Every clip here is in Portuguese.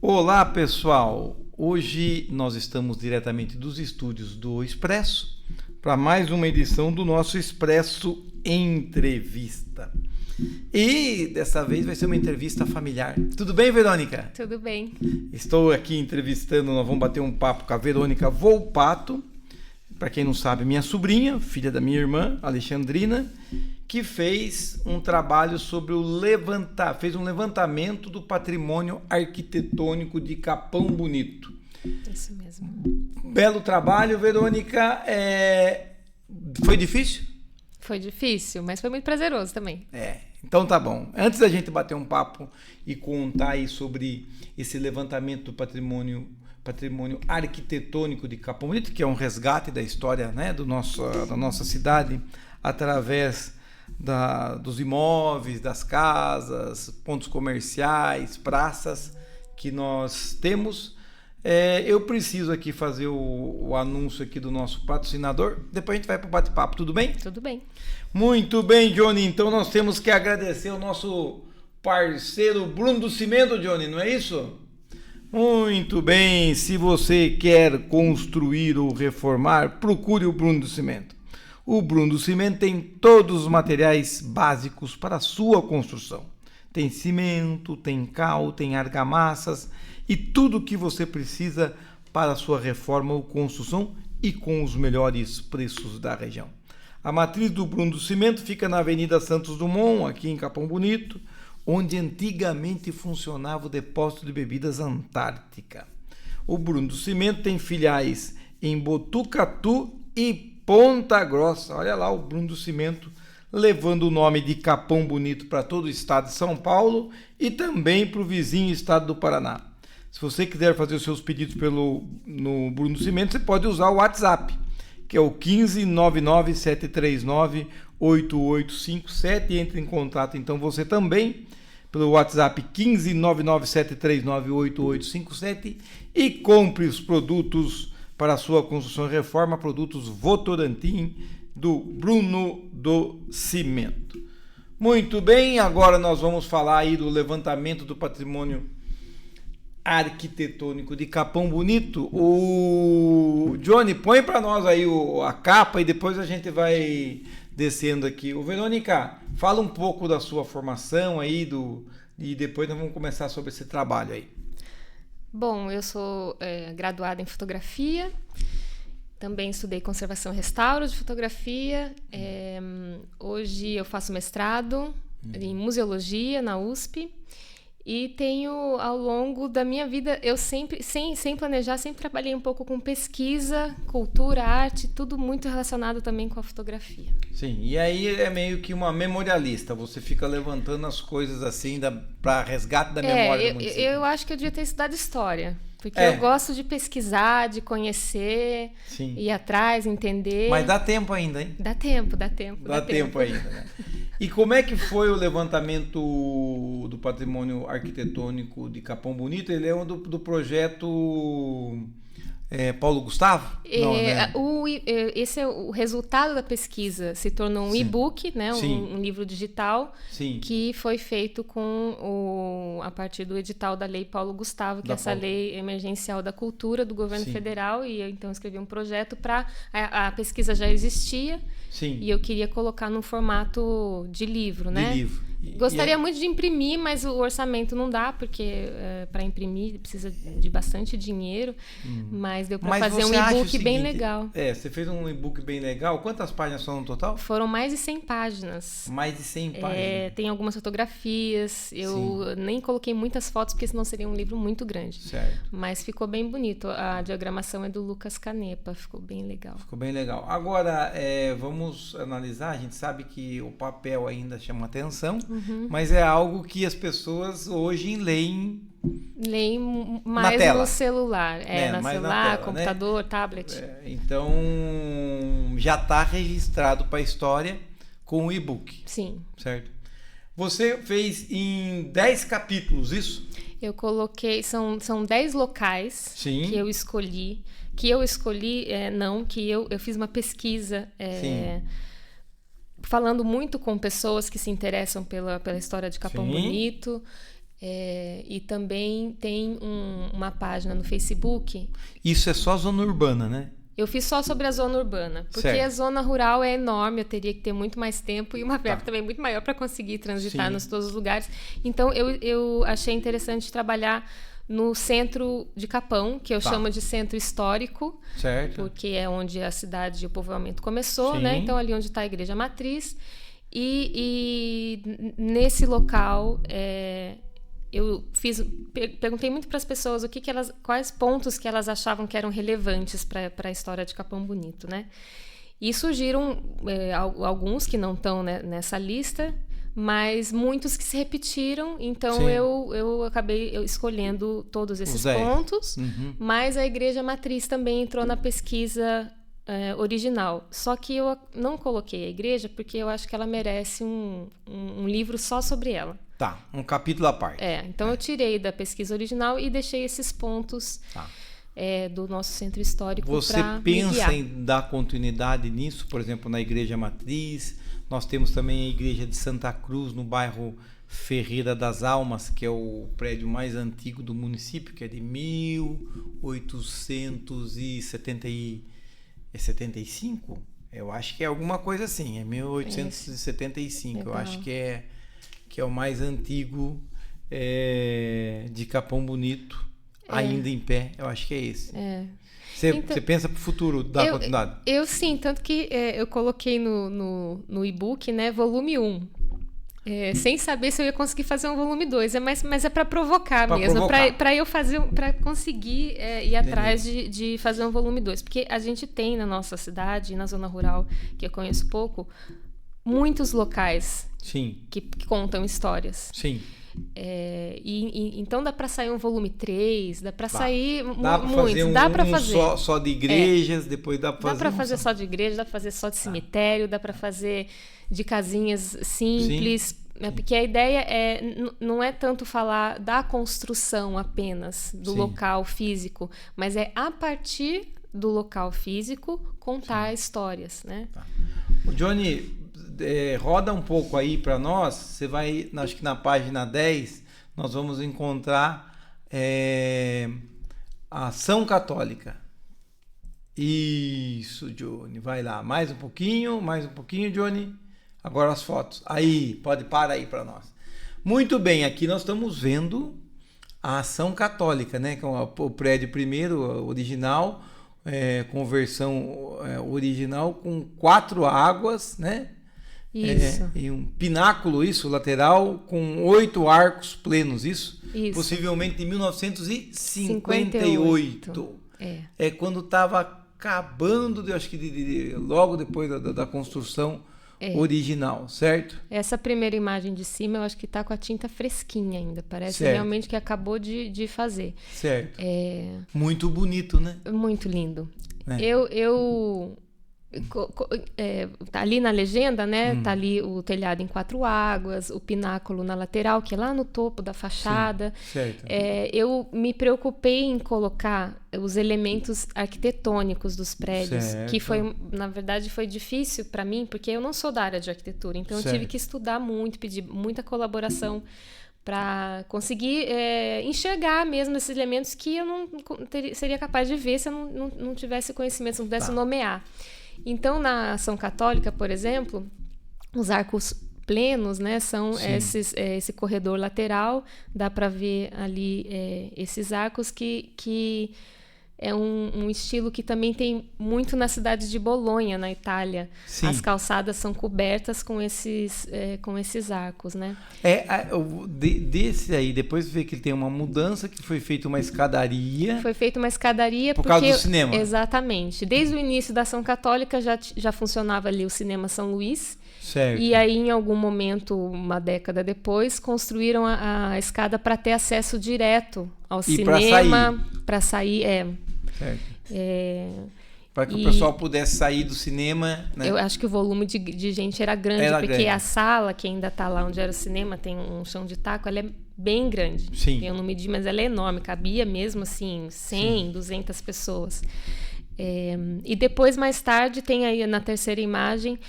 Olá, pessoal! Hoje nós estamos diretamente dos estúdios do Expresso para mais uma edição do nosso Expresso Entrevista. E dessa vez vai ser uma entrevista familiar. Tudo bem, Verônica? Tudo bem. Estou aqui entrevistando, nós vamos bater um papo com a Verônica Volpato. Para quem não sabe, minha sobrinha, filha da minha irmã, Alexandrina, que fez um trabalho sobre fez um levantamento do patrimônio arquitetônico de Capão Bonito. Isso mesmo. Belo trabalho, Verônica. Foi difícil? Foi difícil, mas foi muito prazeroso também. Então tá bom. Antes da gente bater um papo e contar aí sobre esse levantamento do patrimônio arquitetônico de Capão Bonito, que é um resgate da história, né, da nossa cidade, através dos imóveis, das casas, pontos comerciais, praças que nós temos. Eu preciso aqui fazer o anúncio aqui do nosso patrocinador, depois a gente vai para o bate-papo, tudo bem? Tudo bem. Muito bem, Johnny, então nós temos que agradecer o nosso parceiro Bruno do Cimento, Johnny, não é isso? Muito bem, se você quer construir ou reformar, procure o Bruno do Cimento. O Bruno do Cimento tem todos os materiais básicos para a sua construção. Tem cimento, tem cal, tem argamassas e tudo o que você precisa para a sua reforma ou construção e com os melhores preços da região. A matriz do Bruno do Cimento fica na Avenida Santos Dumont, aqui em Capão Bonito, onde antigamente funcionava o depósito de bebidas Antártica. O Bruno do Cimento tem filiais em Botucatu e Ponta Grossa. Olha lá o Bruno do Cimento levando o nome de Capão Bonito para todo o estado de São Paulo e também para o vizinho estado do Paraná. Se você quiser fazer os seus pedidos no Bruno do Cimento, você pode usar o WhatsApp, que é o 15997398857, e entre em contato então você também pelo WhatsApp 15997398857 e compre os produtos para a sua construção e reforma, produtos Votorantim do Bruno do Cimento. Muito bem, agora nós vamos falar aí do levantamento do patrimônio arquitetônico de Capão Bonito. O Johnny, põe para nós aí a capa e depois a gente vai descendo aqui. Verônica, fala um pouco da sua formação aí e depois nós vamos começar sobre esse trabalho aí. Bom, eu sou graduada em fotografia, também estudei conservação e restauro de fotografia. Hoje eu faço mestrado em museologia na USP. E tenho, ao longo da minha vida, eu sempre, sem planejar, sempre trabalhei um pouco com pesquisa, cultura, arte, tudo muito relacionado também com a fotografia. Sim, e aí é meio que uma memorialista, você fica levantando as coisas assim para resgate da memória do município. Eu acho que eu devia ter estudado história, porque eu gosto de pesquisar, de conhecer, sim, ir atrás, entender. Mas dá tempo ainda, hein? Dá tempo. Dá tempo ainda, né? E como é que foi o levantamento do patrimônio arquitetônico de Capão Bonito? Ele é do projeto Paulo Gustavo? Não, né? Esse é o resultado da pesquisa. Se tornou um e-book, né? Um livro digital, sim, que foi feito a partir do edital da Lei Paulo Gustavo, que é essa lei emergencial da cultura do governo, sim, federal. E eu então escrevi um projeto para... A pesquisa já existia, sim, e eu queria colocar no formato de livro, né? De livro. Gostaria muito de imprimir, mas o orçamento não dá, porque para imprimir precisa de bastante dinheiro, mas deu para fazer um e-book bem legal. Você fez um e-book bem legal. Quantas páginas são no total? Foram mais de 100 páginas. Mais de 100 páginas. Tem algumas fotografias, eu nem coloquei muitas fotos, porque senão seria um livro muito grande. Certo. Mas ficou bem bonito. A diagramação é do Lucas Canepa, ficou bem legal. Ficou bem legal. Agora, vamos analisar, a gente sabe que o papel ainda chama atenção, mas é algo que as pessoas hoje leem mais no celular. Na celular, tela, computador, né? Tablet. Então, já está registrado para a história com o e-book. Sim. Certo? Você fez em 10 capítulos, isso? Eu coloquei... São 10 locais, sim, que eu escolhi. Que eu fiz uma pesquisa... falando muito com pessoas que se interessam pela história de Capão, sim, Bonito. E também tem uma página no Facebook. Isso é só zona urbana, né? Eu fiz só sobre a zona urbana, porque a zona rural é enorme, eu teria que ter muito mais tempo e uma verba também muito maior para conseguir transitar nos todos os lugares. Então, eu achei interessante trabalhar no centro de Capão, que eu chamo de centro histórico, porque é onde a cidade e o povoamento começou, né? Então, ali onde está a igreja matriz. E nesse local... eu perguntei muito para as pessoas quais pontos que elas achavam que eram relevantes para a história de Capão Bonito, né? E surgiram alguns que não estão, né, nessa lista, mas muitos que se repetiram. Então eu acabei escolhendo todos esses pontos, mas a Igreja Matriz também entrou na pesquisa original. Só que eu não coloquei a igreja porque eu acho que ela merece um livro só sobre ela. Tá, um capítulo à parte. Então eu tirei da pesquisa original e deixei esses pontos do nosso centro histórico para Você pensa em dar continuidade nisso? Por exemplo, na Igreja Matriz, nós temos também a Igreja de Santa Cruz, no bairro Ferreira das Almas, que é o prédio mais antigo do município, que é de 1875? Eu acho que é alguma coisa assim, é 1875, eu acho que é o mais antigo de Capão Bonito, ainda em pé, eu acho que é esse. Você pensa para o futuro dar continuidade? Eu sim, tanto que eu coloquei no e-book, né, volume 1, sem saber se eu ia conseguir fazer um volume 2, mas é para provocar mesmo, para eu fazer, para conseguir ir atrás de fazer um volume 2, porque a gente tem na nossa cidade, na zona rural, que eu conheço pouco, muitos locais que contam histórias. Então dá para sair um volume 3, dá para sair muitos, dá para fazer só de igrejas, depois dá para fazer só de igreja, dá para fazer só de cemitério, dá para fazer de casinhas simples, porque a ideia não é tanto falar da construção apenas do local físico, mas é a partir do local físico contar histórias, né? O Johnny, roda um pouco aí para nós. Você vai, acho que na página 10 nós vamos encontrar a Ação Católica. Isso, Johnny, vai lá, mais um pouquinho, Johnny. Agora as fotos, aí, pode parar aí para nós. Muito bem, aqui nós estamos vendo a Ação Católica, né? Que é o prédio primeiro, original, com versão original, com 4 águas, né? Isso. E um pináculo, lateral, com 8 arcos plenos, isso? Possivelmente de 1958. É quando estava acabando, acho que logo depois da construção original, certo? Essa primeira imagem de cima, eu acho que está com a tinta fresquinha ainda. Parece realmente que acabou de fazer. Certo. Muito bonito, né? Muito lindo. Tá ali na legenda, né? Tá ali o telhado em 4 águas, o pináculo na lateral, que é lá no topo da fachada. Certo. Eu me preocupei em colocar os elementos arquitetônicos dos prédios, que na verdade foi difícil para mim, porque eu não sou da área de arquitetura, então eu tive que estudar muito, pedir muita colaboração para conseguir enxergar mesmo esses elementos que eu não seria capaz de ver se eu não tivesse conhecimento, se não pudesse nomear. Então, na Ação Católica, por exemplo, os arcos plenos, né, são esse corredor lateral, dá para ver ali esses arcos que é um estilo que também tem muito na cidade de Bolonha, na Itália. As calçadas são cobertas com esses arcos, né? Desse aí, depois vê que ele tem uma mudança, que foi feita uma escadaria. Foi feita uma escadaria por causa do cinema. Exatamente. Desde o início da Ação Católica já funcionava ali o Cinema São Luís. Certo. E aí, em algum momento, uma década depois, construíram a escada para ter acesso direto ao cinema. Para sair. Certo. Para que o pessoal pudesse sair do cinema, né? Eu acho que o volume de gente era grande, porque a sala que ainda está lá onde era o cinema, tem um chão de taco, ela é bem grande. Eu não medi, mas ela é enorme, cabia mesmo assim 100, 200 pessoas. E depois, mais tarde, tem aí na terceira imagem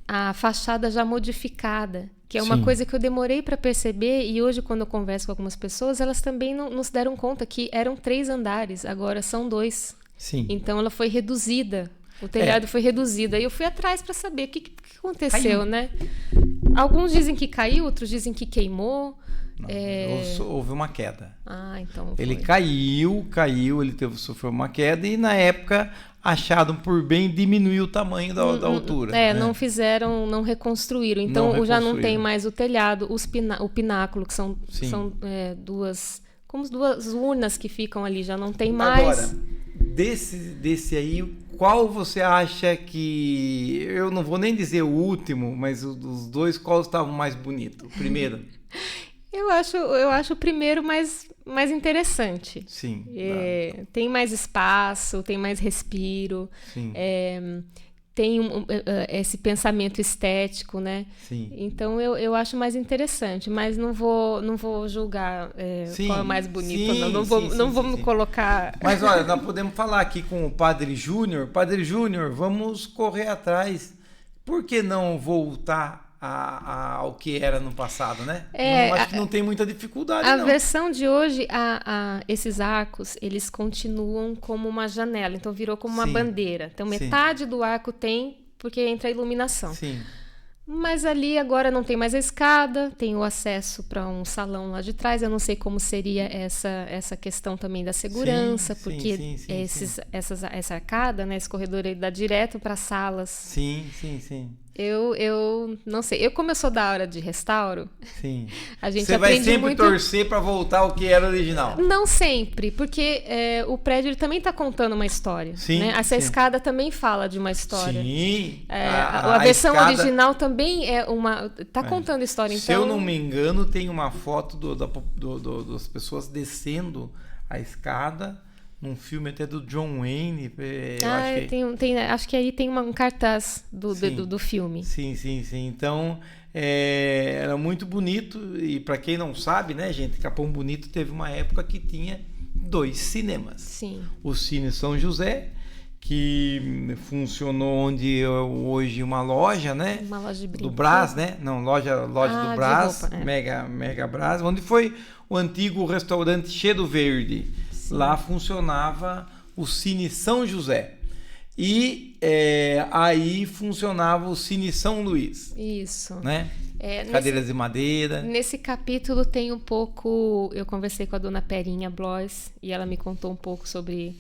a fachada já modificada, que é uma coisa que eu demorei para perceber, e hoje quando eu converso com algumas pessoas, elas também não se deram conta que eram 3 andares, agora são 2. Sim. Então ela foi reduzida, o telhado foi reduzido. Aí eu fui atrás para saber o que aconteceu, né? Alguns dizem que caiu, outros dizem que queimou. Não, houve uma queda. Então ele caiu, ele sofreu uma queda e na época acharam por bem diminuir o tamanho da altura. Né? Não reconstruíram. Então já não tem mais o telhado, o pináculo, que são 2 urnas que ficam ali, já não tem mais. Agora, desse aí, qual você acha que... Eu não vou nem dizer o último, mas dos 2, qual estava mais bonito? O primeiro? Eu acho o primeiro mais interessante. Sim. Tem mais espaço, tem mais respiro. Sim. Tem esse pensamento estético, né? Sim. Então eu acho mais interessante, mas não vou julgar qual é o mais bonito. Não vou me colocar... Mas olha, nós podemos falar aqui com o Padre Júnior. Padre Júnior, vamos correr atrás. Por que não voltar ao que era no passado, né? Acho que não tem muita dificuldade, A versão de hoje, esses arcos, eles continuam como uma janela, então virou como uma bandeira. Então metade do arco tem, porque entra a iluminação. Sim. Mas ali agora não tem mais a escada, tem o acesso para um salão lá de trás. Eu não sei como seria essa questão também da segurança, porque essa arcada, né, esse corredor aí dá direto para salas. Sim. Eu não sei. Como eu sou da área de restauro, a gente Você vai sempre torcer para voltar ao que era original? Não sempre, porque o prédio ele também está contando uma história. Né? Essa escada também fala de uma história. Sim. A versão escada... original também está contando história. Se eu não me engano, tem uma foto das pessoas descendo a escada. Num filme até do John Wayne. Acho que aí tem um cartaz do filme. Sim. Então, era muito bonito. E para quem não sabe, né, gente, Capão Bonito teve uma época que tinha 2 cinemas. Sim. O Cine São José, que funcionou onde hoje uma loja, né? Uma loja de brinquedo. Do Brás, né? Não, loja do Brás, roupa, Mega Brás, onde foi o antigo restaurante Cheiro Verde. Sim. Lá funcionava o Cine São José. E aí funcionava o Cine São Luís. Isso. Né? Cadeiras de madeira. Nesse capítulo tem um pouco... Eu conversei com a dona Perinha Blois e ela me contou um pouco sobre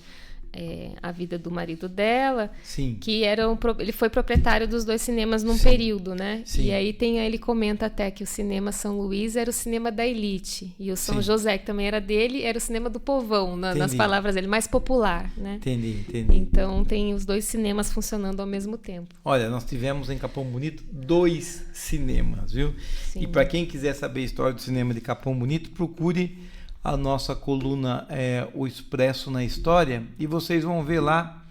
a vida do marido dela. Sim. Que ele foi proprietário dos 2 cinemas num período, né? Sim. E aí ele comenta até que o cinema São Luís era o cinema da elite. E o São José, que também era dele, era o cinema do povão, nas palavras dele, mais popular, né? Entendi. Então tem os 2 cinemas funcionando ao mesmo tempo. Olha, nós tivemos em Capão Bonito 2 cinemas, viu? Sim. E para quem quiser saber a história do cinema de Capão Bonito, procure a nossa coluna O Expresso na História, e vocês vão ver lá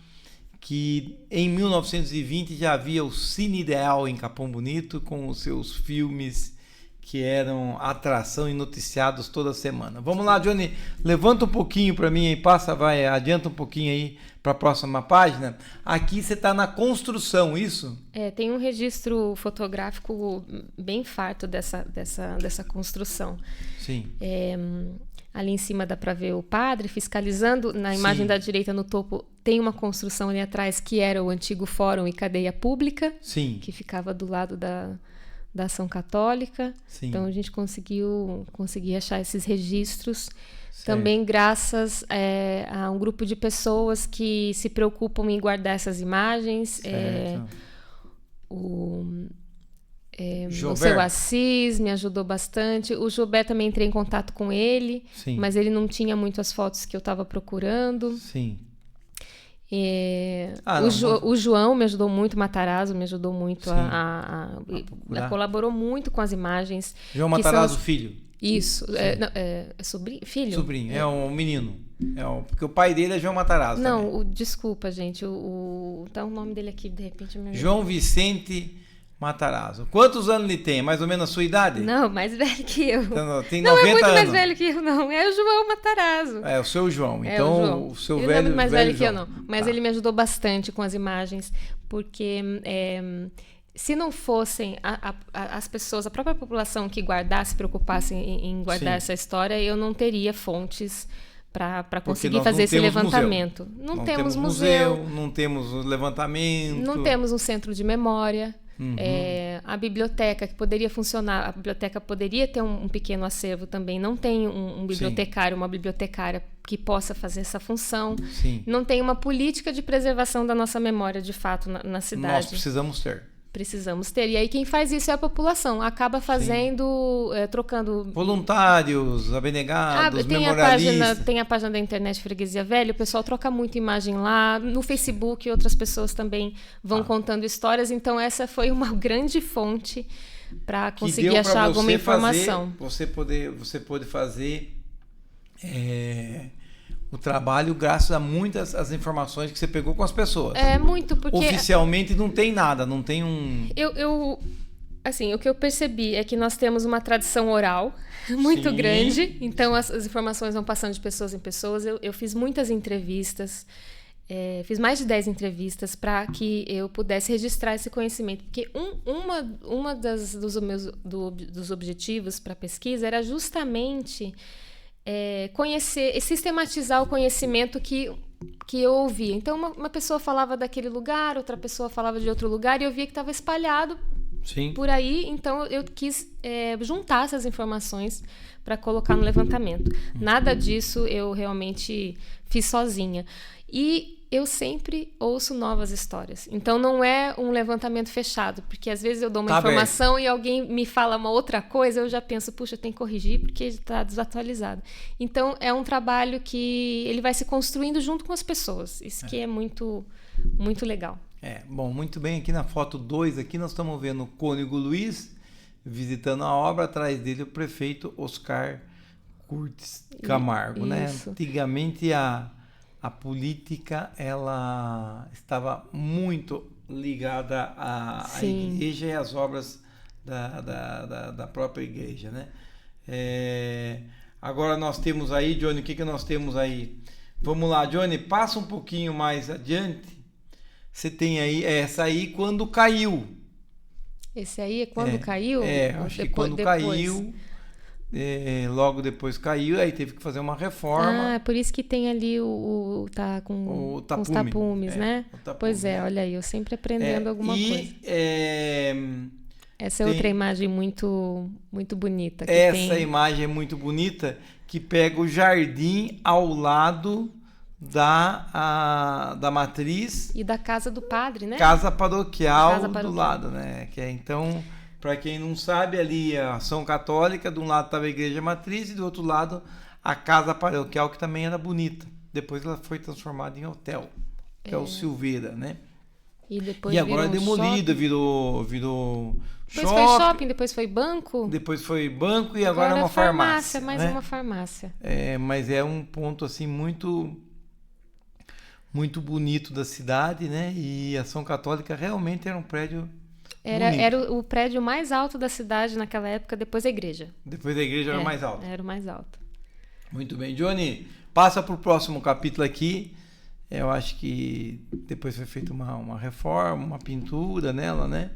que em 1920 já havia o Cine Ideal em Capão Bonito, com os seus filmes que eram atração e noticiados toda semana. Vamos lá, Johnny, levanta um pouquinho para mim e adianta um pouquinho aí para a próxima página. Aqui você está na construção, isso? Tem um registro fotográfico bem farto dessa construção. Sim. Ali em cima dá para ver o padre fiscalizando. Na imagem da direita, no topo, tem uma construção ali atrás que era o antigo Fórum e Cadeia Pública, que ficava do lado da Ação Católica. Sim. Então a gente conseguiu achar esses registros. Certo. Também graças a um grupo de pessoas que se preocupam em guardar essas imagens. O seu Assis me ajudou bastante. O Gilberto também entrei em contato com ele, mas ele não tinha muito as fotos que eu estava procurando. Sim. O João me ajudou muito, Matarazzo me ajudou muito, colaborou muito com as imagens. João Matarazzo, filho. Isso. Sobrinho? Filho? Sobrinho, é um menino. Porque o pai dele é João Matarazzo. Não, desculpa, gente. Tá o nome dele aqui, de repente. João Vicente Matarazzo. Quantos anos ele tem? Mais ou menos a sua idade? Não, mais velho que eu. Então, tem 90 não é muito anos. Mais velho que eu, não. É o João Matarazzo. É o seu João. Então, o seu ele velho. Ele não é muito mais velho João. que eu, não. Mas ele me ajudou bastante com as imagens, porque se não fossem as pessoas, a própria população que se preocupasse em guardar essa história, eu não teria fontes para conseguir fazer esse levantamento. Não temos museu, não temos levantamento. Não temos um centro de memória. A biblioteca que poderia funcionar, a biblioteca poderia ter um pequeno acervo também, não tem um bibliotecário, uma bibliotecária que possa fazer essa função. Sim. Não tem uma política de preservação da nossa memória de fato na cidade. Nós precisamos ter. E aí quem faz isso é a população. Acaba fazendo, trocando... voluntários, abnegados, memorialistas. Tem a página da internet Freguesia Velha, o pessoal troca muita imagem lá. No Facebook, outras pessoas também vão contando histórias. Então, essa foi uma grande fonte para conseguir achar alguma informação. Você pôde fazer o trabalho graças a muitas as informações que você pegou com as pessoas. Muito, porque... oficialmente não tem nada, não tem um... Assim, o que eu percebi é que nós temos uma tradição oral muito grande, então as informações vão passando de pessoas em pessoas. Eu fiz muitas entrevistas, fiz mais de 10 entrevistas para que eu pudesse registrar esse conhecimento, porque uma dos objetivos para a pesquisa era justamente... conhecer e sistematizar o conhecimento que eu ouvia. Então, uma pessoa falava daquele lugar, outra pessoa falava de outro lugar, e eu via que estava espalhado por aí. Então, eu quis juntar essas informações para colocar no levantamento. Nada disso eu realmente fiz sozinha. E eu sempre ouço novas histórias. Então, não é um levantamento fechado, porque às vezes eu dou uma informação e alguém me fala uma outra coisa, eu já penso, puxa, tem que corrigir porque está desatualizado. Então, é um trabalho que ele vai se construindo junto com as pessoas. Isso que é muito, muito legal. Bom, muito bem. Aqui na foto 2, aqui nós estamos vendo o Cônego Luiz visitando a obra, atrás dele o prefeito Oscar Curtis Camargo. Né? Antigamente a política ela estava muito ligada à igreja e às obras da própria igreja, né? Agora nós temos aí, Johnny, o que nós temos aí? Vamos lá, Johnny, passa um pouquinho mais adiante. Você tem aí essa aí quando caiu. Esse aí é quando caiu? Acho que quando caiu. Logo depois caiu, aí teve que fazer uma reforma. Por isso que tem ali tá com os tapumes, né? Pois olha aí, eu sempre aprendendo alguma coisa. Essa é outra imagem muito, muito bonita. Essa imagem é muito bonita, que pega o jardim ao lado da matriz. E da casa do padre, né? Casa paroquial do lado, né? Então... para quem não sabe, ali a ação católica, de um lado estava a igreja matriz e do outro lado a casa paroquial, que também era bonita. Depois ela foi transformada em hotel, Hotel Silveira, né? E agora é demolida, virou depois foi shopping, depois foi banco. Depois foi banco e agora é uma farmácia. Uma farmácia. Mas é um ponto assim muito, muito bonito da cidade, né? E a Ação Católica realmente era um prédio... Era o prédio mais alto da cidade naquela época, depois da igreja. Depois da igreja era o mais alto. Era o mais alto. Muito bem. Johnny, passa para o próximo capítulo aqui. Eu acho que depois foi feita uma reforma, uma pintura nela, né?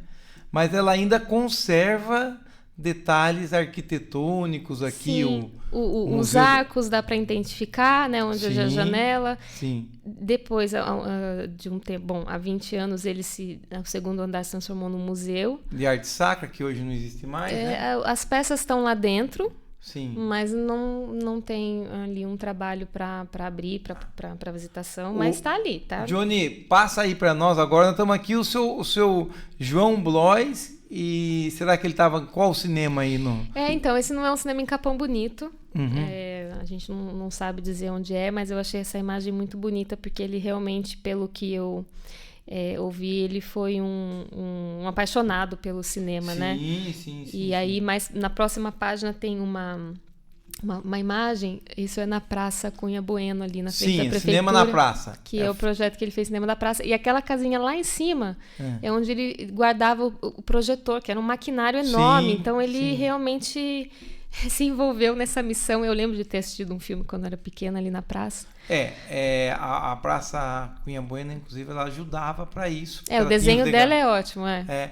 Mas ela ainda conserva detalhes arquitetônicos aqui. Sim, os arcos dá para identificar, né? Onde é a janela. Sim. Depois de um tempo, há 20 anos, o segundo andar se transformou num museu. De arte sacra, que hoje não existe mais, né? As peças estão lá dentro. Sim. Mas não tem ali um trabalho para abrir para visitação, mas está ali, tá? Johnny, passa aí para nós agora. Nós estamos aqui, o seu João Blois. E será que ele estava em qual cinema aí? Então, esse não é um cinema em Capão Bonito. Uhum. A gente não sabe dizer onde é, mas eu achei essa imagem muito bonita, porque ele realmente, pelo que eu ouvi, ele foi um apaixonado pelo cinema, né? Sim. E aí, mas na próxima página tem uma imagem, isso é na Praça Cunha Bueno, ali na frente da prefeitura. Cinema na praça. Que é o projeto que ele fez, Cinema da Praça. E aquela casinha lá em cima é onde ele guardava o projetor, que era um maquinário enorme. Então, ele realmente se envolveu nessa missão. Eu lembro de ter assistido um filme quando eu era pequena ali na praça. A Praça Cunha Bueno, inclusive, ela ajudava para isso. O desenho dela é ótimo,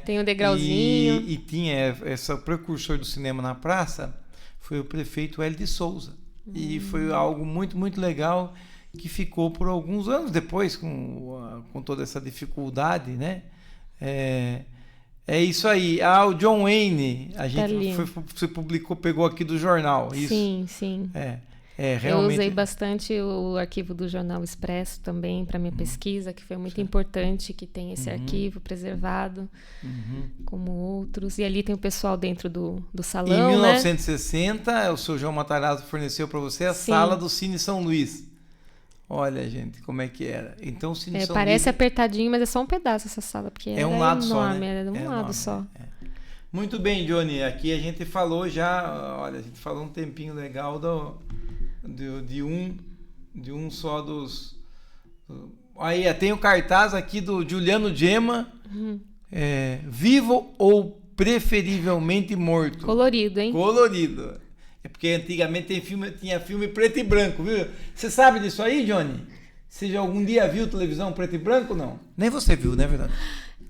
tem o degrauzinho. E tinha esse precursor do cinema na praça, foi o prefeito Hélio de Souza. E foi algo muito, muito legal que ficou por alguns anos depois, com toda essa dificuldade, né? É isso aí. O John Wayne, a gente você publicou, pegou aqui do jornal. Isso. Sim. Realmente. Eu usei bastante o arquivo do Jornal Expresso também para minha pesquisa, que foi muito importante que tem esse arquivo preservado, como outros. E ali tem o pessoal dentro do salão. Em 1960, o seu João Matarazzo forneceu para você a sala do Cine São Luís. Olha, gente, como é que era. Então, o Cine São parece Luís... apertadinho, mas é só um pedaço essa sala, porque é um lado só, né? Era de um lado só. Muito bem, Johnny. Aqui a gente falou já, olha, a gente falou um tempinho legal de um só dos... Aí tem o cartaz aqui do Juliano Gemma, vivo ou preferivelmente morto. Colorido, hein? Colorido. É porque antigamente tinha filme preto e branco, viu? Você sabe disso aí, Johnny? Você já algum dia viu televisão preto e branco, não? Nem você viu, né, verdade?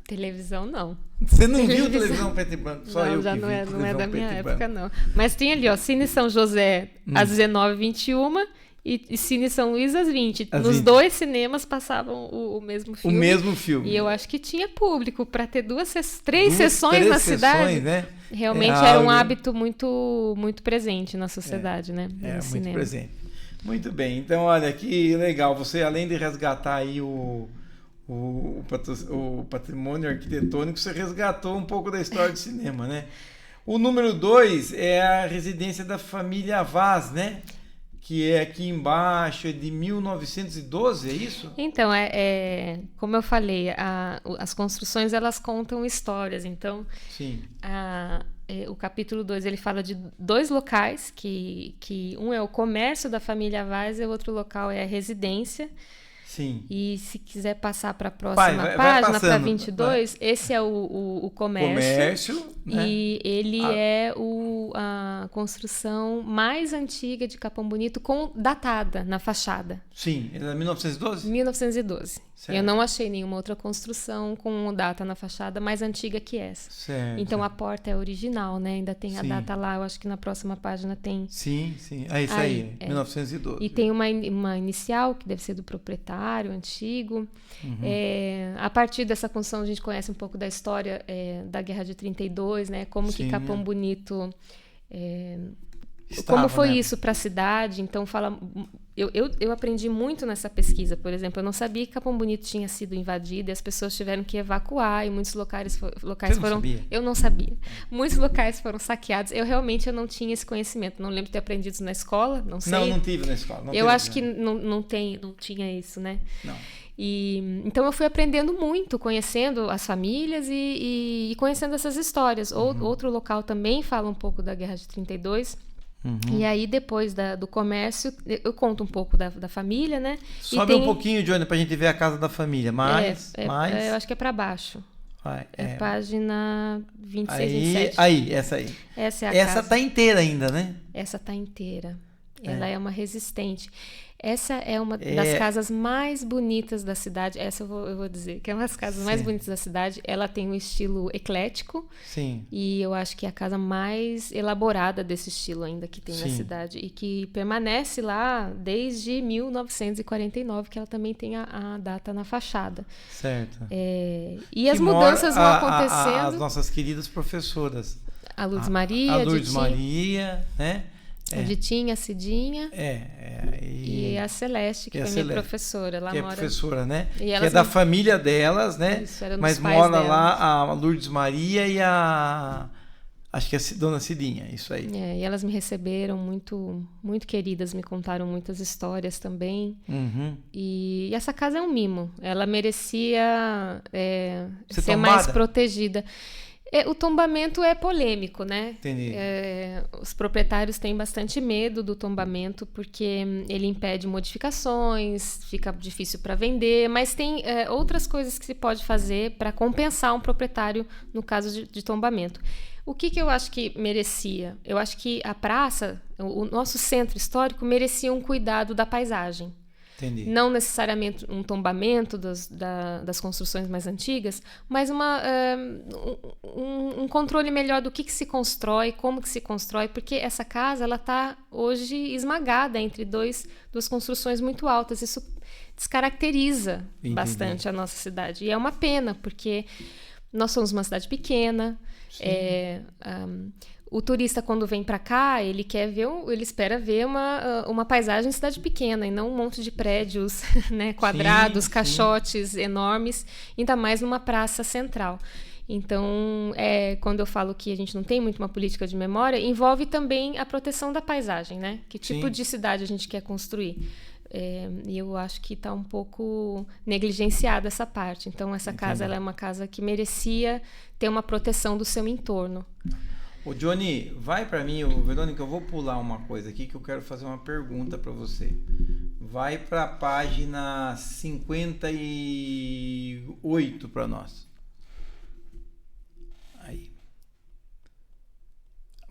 Televisão, não. Você não viu televisão preto e branco? Só eu já que não vi não é da minha época, não. Mas tem ali, Cine São José às 19h21 e Cine São Luís às 20h. Nos 2 cinemas passavam o mesmo filme. O mesmo filme. E eu acho que tinha público para ter 3 sessões na cidade. Né? Realmente era um hábito muito, muito presente na sociedade, né? Muito cinema. Presente. Muito bem. Então, olha, que legal. Você, além de resgatar aí o patrimônio arquitetônico, você resgatou um pouco da história do cinema, né? O número 2 é a residência da família Vaz, né? Que é aqui embaixo, é de 1912, é isso? Então, como eu falei, as construções, elas contam histórias. Então, sim. O capítulo 2, ele fala de 2 locais, que um é o comércio da família Vaz e o outro local é a residência. Sim. E se quiser passar para a próxima página, para 22, esse é o comércio. Né? E ele é a construção mais antiga de Capão Bonito, datada na fachada. Sim, ele é 1912? 1912. Certo. Eu não achei nenhuma outra construção com data na fachada mais antiga que essa. Certo. Então a porta é original, né? Ainda tem a data lá, eu acho que na próxima página tem. Sim. Isso aí, 1912. E tem uma inicial, que deve ser do proprietário antigo. A partir dessa construção, a gente conhece um pouco da história da Guerra de 32, né? Como que Capão Bonito... como foi isso para a cidade? Então, eu aprendi muito nessa pesquisa, por exemplo. Eu não sabia que Capão Bonito tinha sido invadido e as pessoas tiveram que evacuar e muitos locais foram... Sabia? Eu não sabia. Muitos locais foram saqueados. Eu realmente não tinha esse conhecimento. Não lembro de ter aprendido isso na escola, não sei. Não tive na escola. Eu acho que não tinha isso, né? Não. Então eu fui aprendendo muito, conhecendo as famílias e conhecendo essas histórias. Outro local também fala um pouco da Guerra de 32. E aí, depois do comércio, eu conto um pouco da família, né? Sobe um pouquinho, Johnny, pra gente ver a casa da família. Mais. Eu acho que é para baixo. Página 26, 27. Essa aí. Essa é a casa. Essa tá inteira ainda, né? Essa tá inteira. Ela é uma resistente. Essa é uma das casas mais bonitas da cidade. Essa eu vou dizer, que é uma das casas mais bonitas da cidade. Ela tem um estilo eclético. Sim. E eu acho que é a casa mais elaborada desse estilo ainda que tem na cidade. E que permanece lá desde 1949, que ela também tem a data na fachada. Certo. E as mudanças vão acontecendo. As nossas queridas professoras. A Lourdes Maria. A Lourdes Maria, né? A Ditinha, a Cidinha. E a Celeste, que foi minha professora. Ela que mora... é professora, né? Que é da família delas, né? Isso, era mas mora delas. Lá a Lourdes Maria e acho que a Dona Cidinha, isso aí. E elas me receberam muito, muito queridas, me contaram muitas histórias também. E essa casa é um mimo. Ela merecia ser mais protegida. O tombamento é polêmico, né? Entendi. Os proprietários têm bastante medo do tombamento porque ele impede modificações, fica difícil para vender, mas tem outras coisas que se pode fazer para compensar um proprietário no caso de tombamento. O que eu acho que merecia? Eu acho que a praça, o nosso centro histórico, merecia um cuidado da paisagem. Entendi. Não necessariamente um tombamento das construções mais antigas, mas um controle melhor do que se constrói, como que se constrói, porque essa casa ela está hoje esmagada entre duas construções muito altas. Isso descaracteriza bastante a nossa cidade. E é uma pena, porque nós somos uma cidade pequena. O turista, quando vem para cá, ele espera ver uma paisagem de cidade pequena e não um monte de prédios, né, quadrados, caixotes enormes, ainda mais numa praça central. Então, quando eu falo que a gente não tem muito uma política de memória, envolve também a proteção da paisagem, né? Que tipo de cidade a gente quer construir? E eu acho que está um pouco negligenciada essa parte. Então, essa casa ela é uma casa que merecia ter uma proteção do seu entorno. Ô Johnny, vai para mim, Verônica, eu vou pular uma coisa aqui que eu quero fazer uma pergunta para você. Vai para a página 58 para nós. Aí.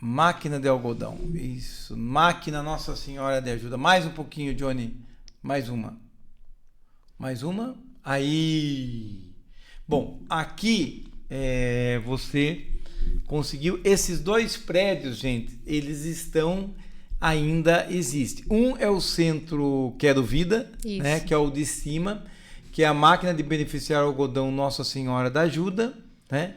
Máquina de algodão. Isso. Máquina Nossa Senhora de Ajuda. Mais um pouquinho, Johnny. Mais uma. Mais uma. Aí. Bom, aqui você conseguiu. Esses dois prédios, gente, eles ainda existem. Um é o Centro Quero Vida, né, que é o de cima, que é a máquina de beneficiar algodão Nossa Senhora da Ajuda, né?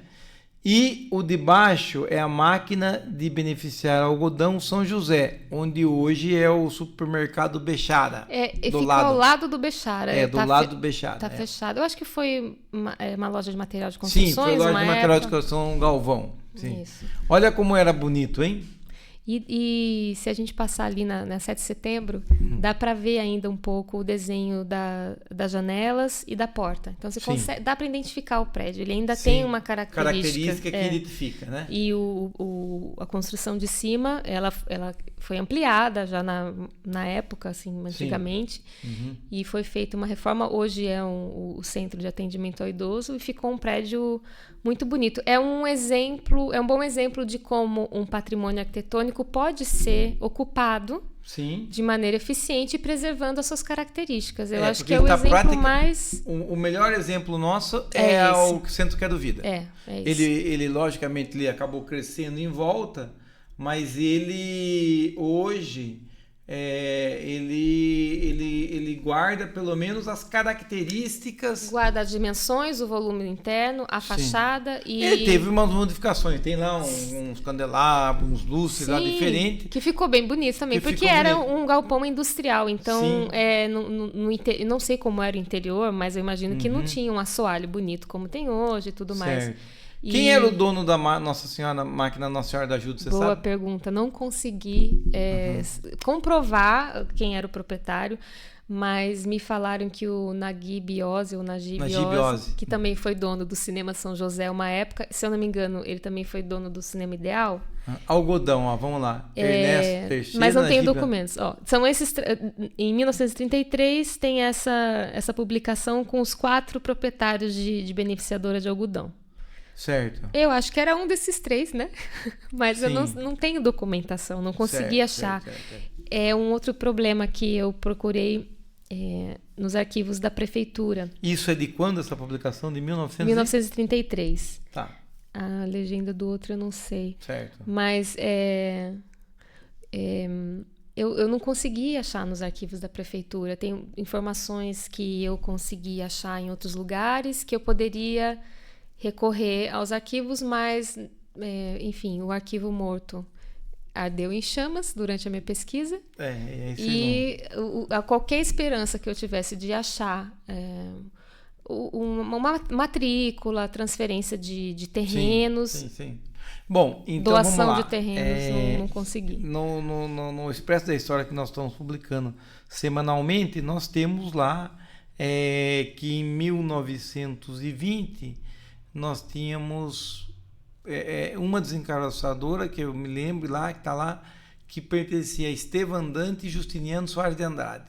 E o de baixo é a máquina de beneficiar algodão São José, onde hoje é o supermercado Bechara. Fica ao lado do Bechara. Do lado do Bechara. Está fechado. Eu acho que foi uma loja de material de construções. Sim, foi loja de material de construção Galvão. Sim. Isso. Olha como era bonito, hein? E se a gente passar ali na 7 de setembro, dá para ver ainda um pouco o desenho das janelas e da porta. Então, você consegue, dá para identificar o prédio. Ele ainda tem uma característica que identifica, né? E a construção de cima, ela foi ampliada já na época, assim, antigamente. E foi feita uma reforma. Hoje é o Centro de Atendimento ao Idoso e ficou um prédio muito bonito. É um bom exemplo de como um patrimônio arquitetônico pode ser ocupado de maneira eficiente, preservando as suas características. Eu acho que é o exemplo mais... O melhor exemplo nosso é o Centro Quero Vida. Isso. Ele, logicamente, ele acabou crescendo em volta, mas ele hoje... ele guarda pelo menos as características. Guarda as dimensões, o volume interno, a fachada e... Ele teve umas modificações, tem lá uns candelabros, uns lustres lá diferentes. Que ficou bem bonito também, porque era um galpão industrial, então não sei como era o interior, mas eu imagino que não tinha um assoalho bonito como tem hoje e tudo mais. Quem era o dono da Nossa Senhora, máquina Nossa Senhora da Ajuda, você sabe? Boa pergunta. Não consegui comprovar quem era o proprietário, mas me falaram que o Naguib Ozzi, que também foi dono do Cinema São José uma época, se eu não me engano, ele também foi dono do Cinema Ideal. Algodão, vamos lá. Ernesto Teixeira, mas não tenho documentos. São esses. Em 1933 tem essa publicação com os 4 proprietários de beneficiadora de algodão. Certo. Eu acho que era um desses 3, né? Mas eu não tenho documentação, não consegui achar. Certo. É um outro problema que eu procurei nos arquivos da prefeitura. Isso é de quando essa publicação? De 1933. Tá. A legenda do outro eu não sei. Certo. Mas eu não consegui achar nos arquivos da prefeitura. Tem informações que eu consegui achar em outros lugares, que eu poderia recorrer aos arquivos, mas, enfim, o arquivo morto ardeu em chamas durante a minha pesquisa. E a qualquer esperança que eu tivesse de achar uma matrícula, transferência de terrenos. Sim. Bom, então doação vamos lá. De terrenos, não consegui. No Expresso da História que nós estamos publicando semanalmente, nós temos lá que em 1920 nós tínhamos uma desencarroçadora, que eu me lembro lá, que está lá, que pertencia a Estevam Dante e Justiniano Soares de Andrade.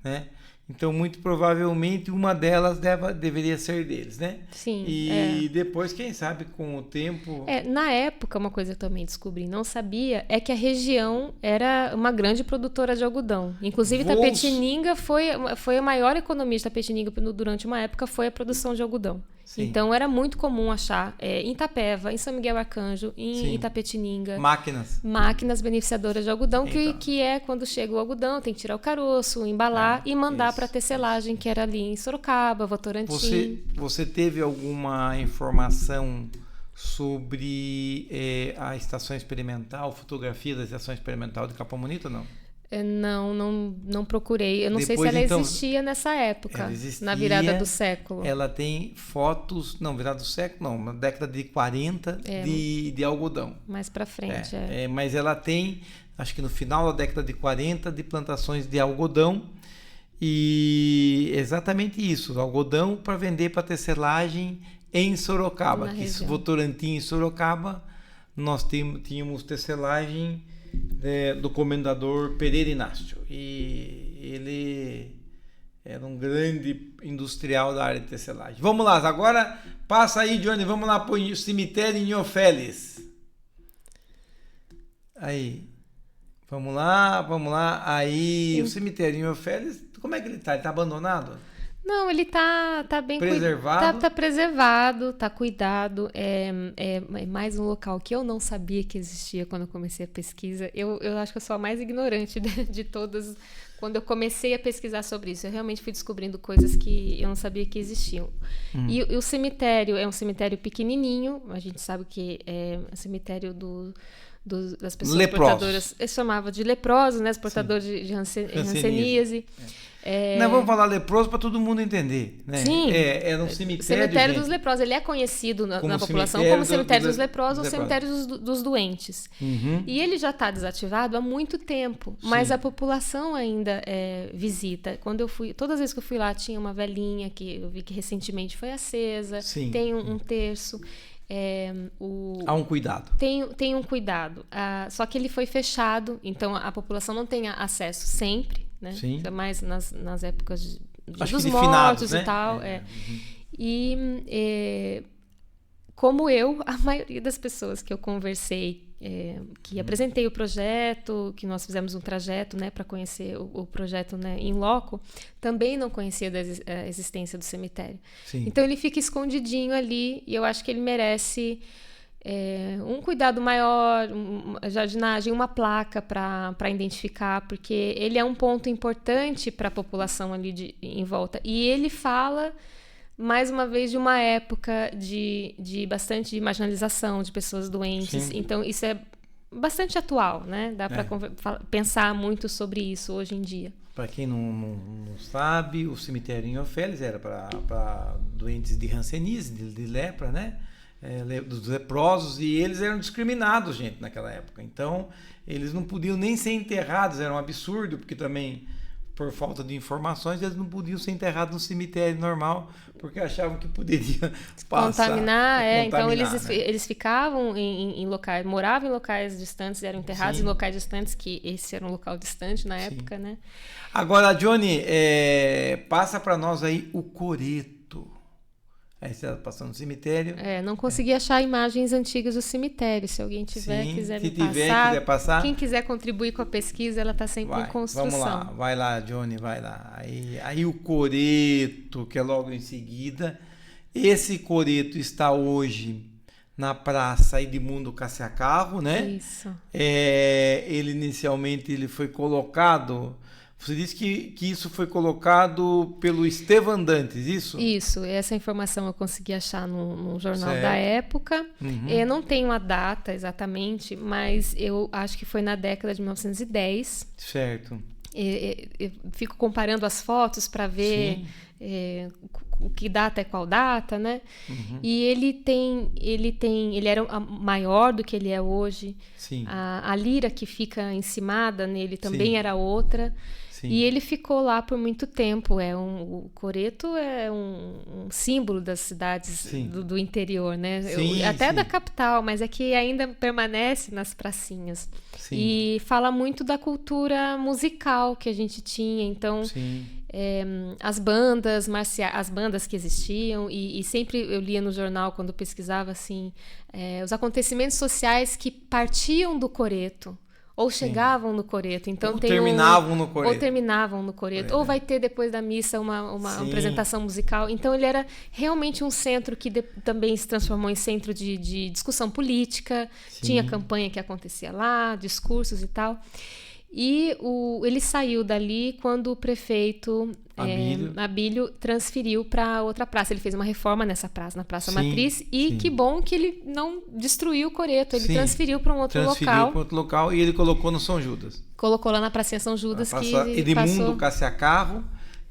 Né? Então, muito provavelmente, uma delas deveria ser deles, né? Sim. E depois, quem sabe, com o tempo... Na época, uma coisa que eu também descobri, não sabia, é que a região era uma grande produtora de algodão. Inclusive, Itapetininga foi a maior economia de Itapetininga durante uma época, foi a produção de algodão. Sim. Então, era muito comum achar em Itapeva, em São Miguel Arcanjo, em Itapetininga... Máquinas beneficiadoras de algodão, então. que é quando chega o algodão, tem que tirar o caroço, embalar e mandar para a tecelagem, que era ali em Sorocaba, Votorantim. Você teve alguma informação sobre a estação experimental, fotografia da estação experimental de Capão Bonito ou não? Não procurei. Eu não sei se ela existia nessa época, na virada do século. Ela tem fotos, virada do século não, na década de 40 de algodão. Mais para frente, mas ela tem, acho que no final da década de 40, de plantações de algodão. E exatamente isso, algodão para vender para tecelagem em Sorocaba. Que Votorantim e Sorocaba, nós tínhamos tecelagem do comendador Pereira Inácio. E ele era um grande industrial da área de tecelagem. Vamos lá, agora passa aí, Johnny, vamos lá para o cemitério em Ofélis. Aí, vamos lá. Aí, o cemitério em Ofélis, como é que ele está? Ele está abandonado? Não, ele tá bem preservado. Tá preservado, tá cuidado. É mais um local que eu não sabia que existia quando eu comecei a pesquisa. Eu acho que eu sou a mais ignorante de todas. Quando eu comecei a pesquisar sobre isso, eu realmente fui descobrindo coisas que eu não sabia que existiam. E o cemitério é um cemitério pequenininho. A gente sabe que é um cemitério das pessoas portadoras. Eu chamava de leprosos, né? Os portadores de hanseníase. Não, vamos falar leproso para todo mundo entender, né? Sim. Era um cemitério. Cemitério dos leprosos. Ele é conhecido na população como cemitério dos leprosos ou cemitério dos doentes. E ele já está desativado há muito tempo, mas a população ainda visita. Todas as vezes que eu fui lá, tinha uma velhinha que eu vi que recentemente foi acesa. Tem um terço. Há um cuidado. Tem um cuidado. Só que ele foi fechado, então a população não tem acesso sempre, né? Ainda mais nas épocas dos mortos, finados, né? E tal. E como a maioria das pessoas que eu conversei, que apresentei o projeto, que nós fizemos um trajeto, né, para conhecer o projeto, né, in loco, também não conhecia da existência do cemitério. Então ele fica escondidinho ali e eu acho que ele merece um cuidado maior, jardinagem, uma placa para identificar, porque ele é um ponto importante para a população ali em volta. E ele fala, mais uma vez, de uma época de bastante marginalização de pessoas doentes. Então, isso é bastante atual, né? Dá para pensar muito sobre isso hoje em dia. Para quem não sabe, o cemitério em Ofélis era para doentes de hanseníase, de lepra, né? Dos leprosos, e eles eram discriminados, gente, naquela época. Então, eles não podiam nem ser enterrados, era um absurdo, porque também, por falta de informações, eles não podiam ser enterrados no cemitério normal, porque achavam que poderia contaminar. Então, eles ficavam em locais, moravam em locais distantes, eram enterrados em locais distantes, que esse era um local distante na época, né? Agora, Johnny, passa para nós aí o coreto. Aí você está passando no cemitério. Não consegui achar imagens antigas do cemitério. Se alguém quiser passar. Quem quiser contribuir com a pesquisa, ela está sempre em construção. Vamos lá, vai lá, Johnny, vai lá. Aí o coreto, que é logo em seguida. Esse coreto está hoje na Praça Edmundo Cassiacarro, né? Isso. Ele inicialmente foi colocado... Você disse que isso foi colocado pelo Estevam Dantes, isso? Isso, essa informação eu consegui achar num jornal da época. Eu não tenho a data exatamente, mas eu acho que foi na década de 1910. Certo. Eu fico comparando as fotos para ver o que data é qual data, né? E ele era maior do que ele é hoje. A lira que fica encimada nele também era outra. E ele ficou lá por muito tempo. O coreto é um símbolo das cidades do interior, né? Até da capital, mas é que ainda permanece nas pracinhas. Sim. E fala muito da cultura musical que a gente tinha. Então, as bandas que existiam, e sempre eu lia no jornal, quando pesquisava, assim, os acontecimentos sociais que partiam do coreto. Ou chegavam no coreto. Então, terminavam no coreto. Ou vai ter, depois da missa, uma apresentação musical. Então, ele era realmente um centro que também se transformou em centro de discussão política. Tinha campanha que acontecia lá, discursos e tal. E ele saiu dali quando o prefeito Abílio transferiu para outra praça. Ele fez uma reforma nessa praça, na Praça Matriz, e que bom que ele não destruiu o coreto. Ele transferiu para um outro local. E ele colocou no São Judas. Colocou lá na Pracinha São Judas. Edmundo Cassiacarro,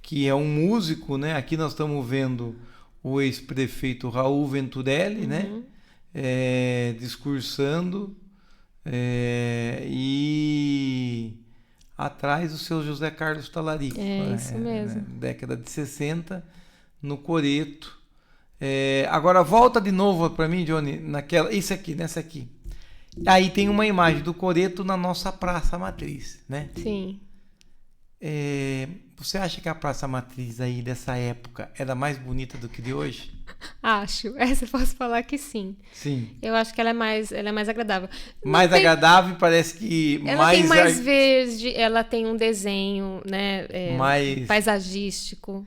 que é um músico, né? Aqui nós estamos vendo o ex-prefeito Raul Venturelli, né? Discursando. E atrás o seu José Carlos Talarico. Isso mesmo. Década de 60, no coreto. Agora volta de novo para mim, Johnny, nessa aqui. Aí tem uma imagem do coreto na nossa Praça Matriz, né? Sim. Você acha que a Praça Matriz aí dessa época era mais bonita do que de hoje? Acho. Essa eu posso falar que sim. Sim. Eu acho que ela é mais agradável. Agradável, parece que ela tem mais verde, ela tem um desenho, né, mais paisagístico.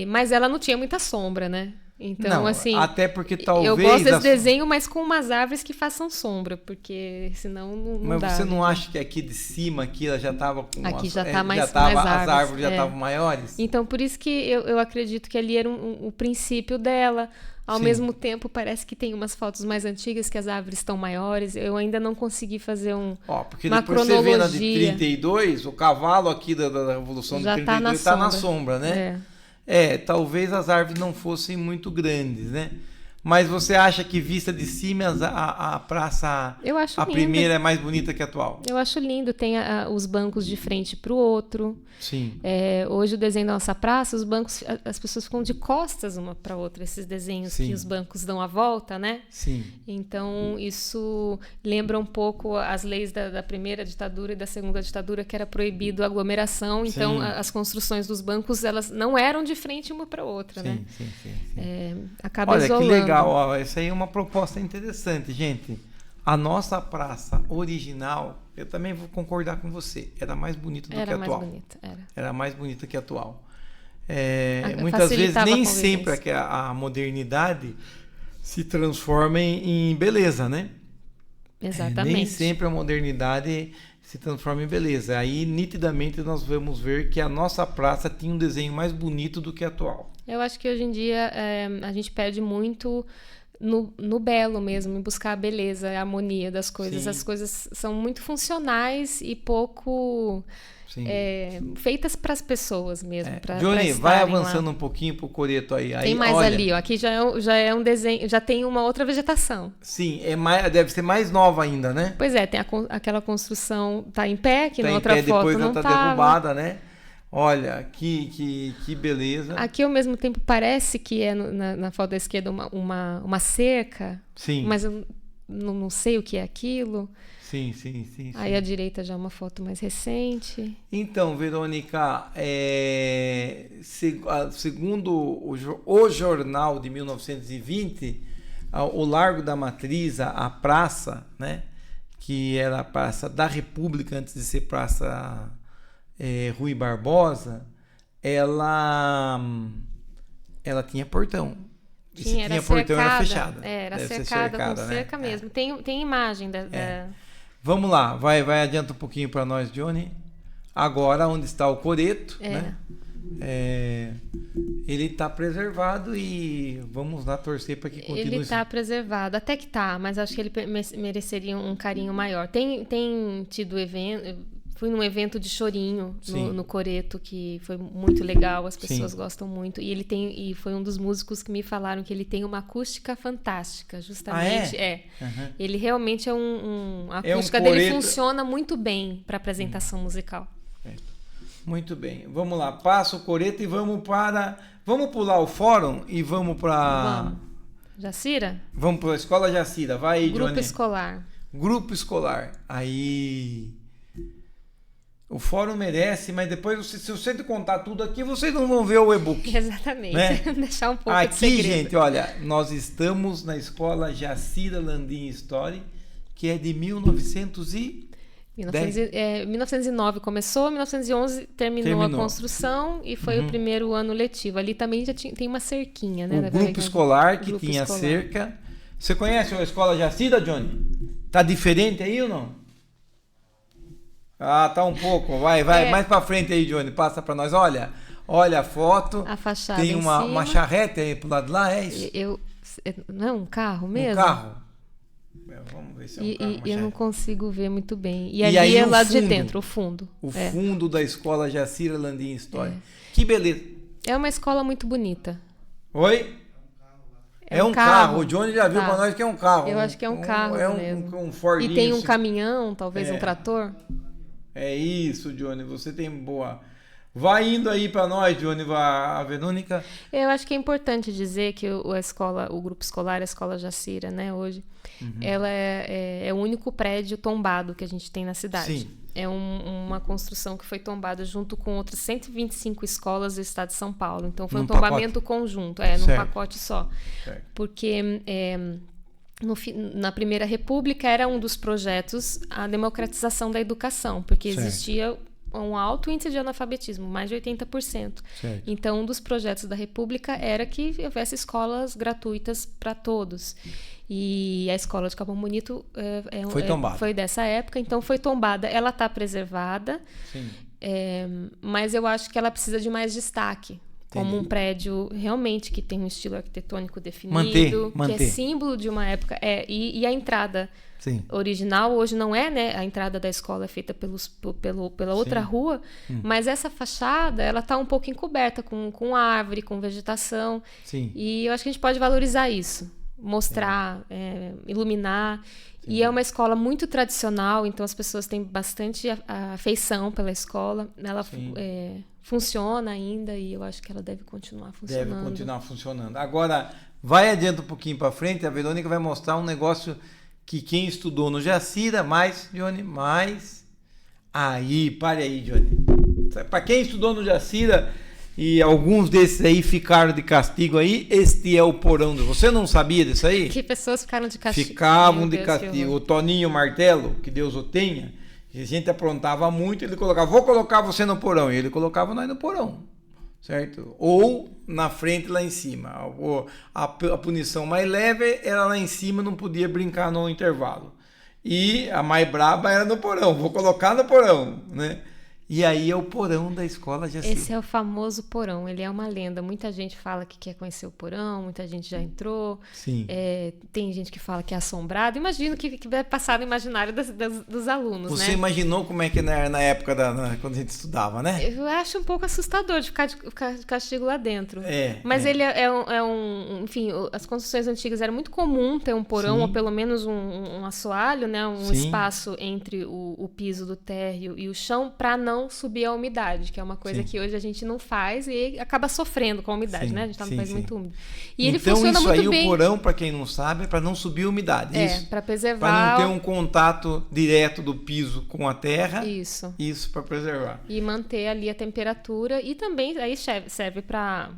Mas ela não tinha muita sombra, né? Então, não, assim, até porque talvez... Eu gosto desse desenho, mas com umas árvores que façam sombra, porque senão não mas dá. Mas você não acha que aqui de cima, aqui ela já estava com... Aqui já está mais as árvores já estavam maiores? Então, por isso que eu acredito que ali era o princípio dela. Ao mesmo tempo, parece que tem umas fotos mais antigas que as árvores estão maiores. Eu ainda não consegui fazer porque uma depois cronologia. Você vê na de 32, o cavalo aqui da Revolução de 32 está na sombra, né? Talvez as árvores não fossem muito grandes, né? Mas você acha que vista de cima a praça, eu acho a primeira é mais bonita que a atual? Eu acho lindo, tem os bancos de frente para o outro. Sim. Hoje o desenho da nossa praça, os bancos, as pessoas ficam de costas uma para outra, esses desenhos que os bancos dão a volta, né? Sim. Então isso lembra um pouco as leis da primeira ditadura e da segunda ditadura, que era proibido a aglomeração. Então as construções dos bancos, elas não eram de frente uma para outra, né? Sim. Acaba isolando. Que legal. Essa aí é uma proposta interessante, gente. A nossa praça original, eu também vou concordar com você, era mais bonita do que a atual. Era mais bonita que a atual. Muitas vezes, nem sempre a modernidade se transforma em beleza, né? Exatamente. Nem sempre a modernidade se transforma em beleza. Aí, nitidamente, nós vamos ver que a nossa praça tinha um desenho mais bonito do que a atual. Eu acho que hoje em dia a gente perde muito no belo mesmo, em buscar a beleza, a harmonia das coisas. Sim. As coisas são muito funcionais e pouco feitas para as pessoas mesmo. Johnny, vai avançando um pouquinho pro coreto aí. Tem mais ali, ó. Aqui já é um desenho, já tem uma outra vegetação. Sim, deve ser mais nova ainda, né? Pois tem aquela construção, tá em pé, que na outra foto depois não tá tava. Derrubada, né? Olha, que beleza. Aqui, ao mesmo tempo, parece que é na foto da esquerda uma cerca. Sim. Mas eu não sei o que é aquilo. Sim. Aí à direita já é uma foto mais recente. Então, Verônica, segundo o jornal de 1920, o Largo da Matriz, a praça, né, que era a Praça da República antes de ser Praça Rui Barbosa, ela tinha portão. Tinha portão, era fechada. Era cercada com cerca, né? Mesmo. Tem imagem da... Vamos lá, vai adianta um pouquinho para nós, Johnny. Agora, onde está o coreto, né? Ele está preservado e vamos lá torcer para que continue. Ele está preservado, até que tá, mas acho que ele mereceria um carinho maior. Tem tido evento... Fui num evento de chorinho no Coreto, que foi muito legal, as pessoas gostam muito. E foi um dos músicos que me falaram que ele tem uma acústica fantástica, justamente. Uhum. Ele realmente a acústica dele funciona muito bem para apresentação musical. Muito bem. Vamos lá. Passa o coreto e vamos pular o fórum e vamos para... Vamos. Jacira? Vamos para a Escola Jacira. Vai aí, Grupo Johnny. escolar. Grupo escolar. Aí... O fórum merece, mas depois, se você contar tudo aqui, vocês não vão ver o e-book. Exatamente. Né? Deixar um pouco aqui, de segredo. gente, olha, nós estamos na Escola Jacira Landim Story, que é de 1909 começou, 1911 terminou a construção e foi o primeiro ano letivo. Ali também já tem uma cerquinha, né? O grupo escolar que tinha cerca. Você conhece a Escola Jacira, Johnny? Tá diferente aí ou não? Ah, tá um pouco. Vai, mais pra frente aí, Johnny. Passa pra nós. Olha a foto. A fachada tem uma charrete aí pro lado de lá, é isso? Não é um carro mesmo? Um carro. Vamos ver se é um carro. E eu não consigo ver muito bem. E ali aí, é lá de dentro, o fundo. O fundo da Escola Jacira Landim Story. Que beleza. É uma escola muito bonita. Oi? É um carro. O Johnny já viu pra nós que é um carro. Eu acho que é um carro mesmo. Um Fordinho. E tem um caminhão, talvez um trator. É isso, Johnny. Você tem boa... Vai indo aí para nós, Johnny, a Verônica. Eu acho que é importante dizer que o grupo escolar, a Escola Jacira, né, hoje, ela é o único prédio tombado que a gente tem na cidade. Sim. É uma construção que foi tombada junto com outras 125 escolas do estado de São Paulo. Então, foi um tombamento conjunto, num pacote só. Certo. Porque... na Primeira República era um dos projetos a democratização da educação, porque existia um alto índice de analfabetismo, mais de 80%. Certo. Então, um dos projetos da República era que houvesse escolas gratuitas para todos. E a escola de Capão Bonito foi dessa época, então foi tombada. Ela está preservada, mas eu acho que ela precisa de mais destaque. Como um prédio realmente que tem um estilo arquitetônico definido, que é símbolo de uma época. E a entrada original hoje não é, né? A entrada da escola é feita pela outra rua, mas essa fachada ela está um pouco encoberta com árvore, com vegetação. Sim. E eu acho que a gente pode valorizar isso, mostrar, iluminar. Sim. E é uma escola muito tradicional, então as pessoas têm bastante afeição pela escola. Ela funciona ainda e eu acho que ela deve continuar funcionando. Agora, vai adiante um pouquinho para frente, a Verônica vai mostrar um negócio que quem estudou no Jacira, Johnny, pare aí, Johnny. Para quem estudou no Jacira, e alguns desses aí ficaram de castigo aí, este é o porão. Você não sabia disso aí? Que pessoas ficaram de castigo. Ficavam de castigo. O Toninho Martelo, que Deus o tenha, a gente aprontava muito, ele colocava, vou colocar você no porão. E ele colocava nós no porão, certo? Ou na frente, lá em cima. A punição mais leve era lá em cima, não podia brincar no intervalo. E a mais braba era no porão, vou colocar no porão, né? E aí é o porão da Escola Jacira. Esse é o famoso porão, ele é uma lenda. Muita gente fala que quer conhecer o porão, muita gente já entrou. Sim. Tem gente que fala que é assombrado. Imagino que vai passar no imaginário dos alunos, Você imaginou como é que era na época quando a gente estudava, né? Eu acho um pouco assustador de ficar de castigo lá dentro. Mas ele enfim, as construções antigas era muito comum ter um porão, ou pelo menos um assoalho, né? Um espaço entre o piso do térreo e o chão para não subir a umidade, que é uma coisa que hoje a gente não faz e acaba sofrendo com a umidade, né? A gente está num país muito úmido. E ele funciona muito bem. Então, isso aí, o porão, para quem não sabe, é para não subir a umidade. Para preservar. Para não ter um contato direto do piso com a terra. Isso para preservar. E manter ali a temperatura e também aí serve para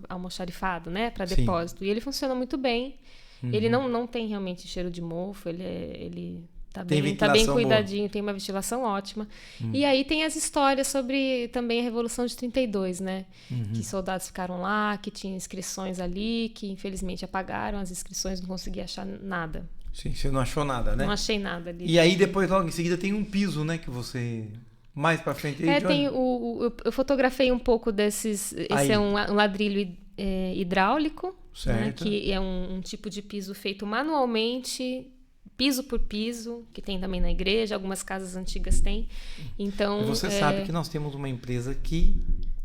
almoxarifado, né? Para depósito. E ele funciona muito bem. Ele não tem realmente cheiro de mofo, ele tá bem cuidadinho, boa. Tem uma ventilação ótima. E aí tem as histórias sobre também a Revolução de 32, né? Que soldados ficaram lá, que tinha inscrições ali, que infelizmente apagaram as inscrições, não consegui achar nada. Sim, você não achou nada, né? Não achei nada ali. E aí depois, logo em seguida, tem um piso, né? Que você... Mais pra frente aí, tem eu fotografei um pouco desses... Esse é um ladrilho hidráulico, né? Que é um tipo de piso feito manualmente... Piso por piso, que tem também na igreja, algumas casas antigas têm. Então, você sabe que nós temos uma empresa que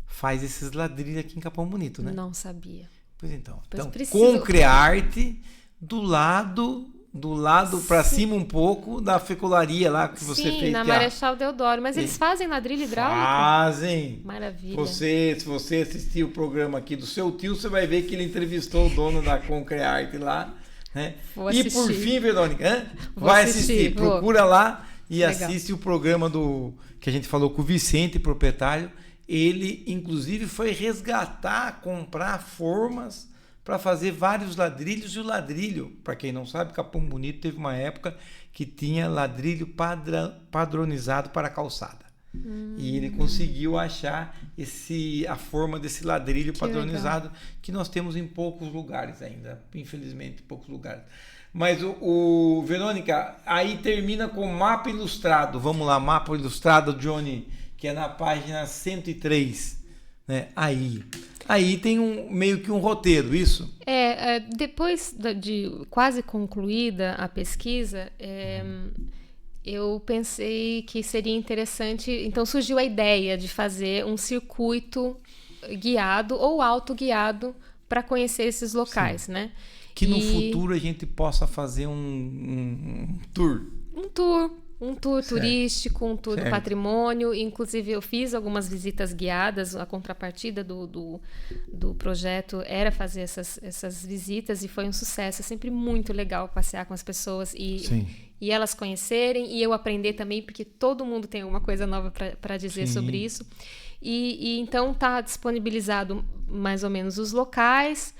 faz esses ladrilhos aqui em Capão Bonito, né? Não sabia. Pois então. Concrearte do lado do lado para cima um pouco da fecularia lá que você fez. Sim, na Marechal Deodoro. Mas eles fazem ladrilho hidráulico? Fazem. Maravilha. Se você assistir o programa aqui do seu tio, você vai ver que ele entrevistou o dono da Concrearte lá. Né? E por fim, Verônica, vai assistir. Procura lá e legal. Assiste o programa que a gente falou com o Vicente, proprietário. Ele, inclusive, foi resgatar, comprar formas para fazer vários ladrilhos. E o ladrilho, para quem não sabe, Capão Bonito teve uma época que tinha ladrilho padronizado para calçada. E ele conseguiu achar a forma desse ladrilho padronizado que nós temos em poucos lugares ainda, infelizmente, poucos lugares. Mas Verônica, aí termina com mapa ilustrado. Vamos lá, mapa ilustrado, Johnny, que é na página 103, né? Aí tem meio que um roteiro, isso? Depois de quase concluída a pesquisa, eu pensei que seria interessante, então surgiu a ideia de fazer um circuito guiado ou autoguiado para conhecer esses locais, né? Que no futuro a gente possa fazer um tour. Um tour turístico, um tour do patrimônio. Inclusive, eu fiz algumas visitas guiadas. A contrapartida do projeto era fazer essas visitas e foi um sucesso. É sempre muito legal passear com as pessoas e elas conhecerem e eu aprender também, porque todo mundo tem alguma coisa nova para dizer sobre isso. E então está disponibilizado mais ou menos os locais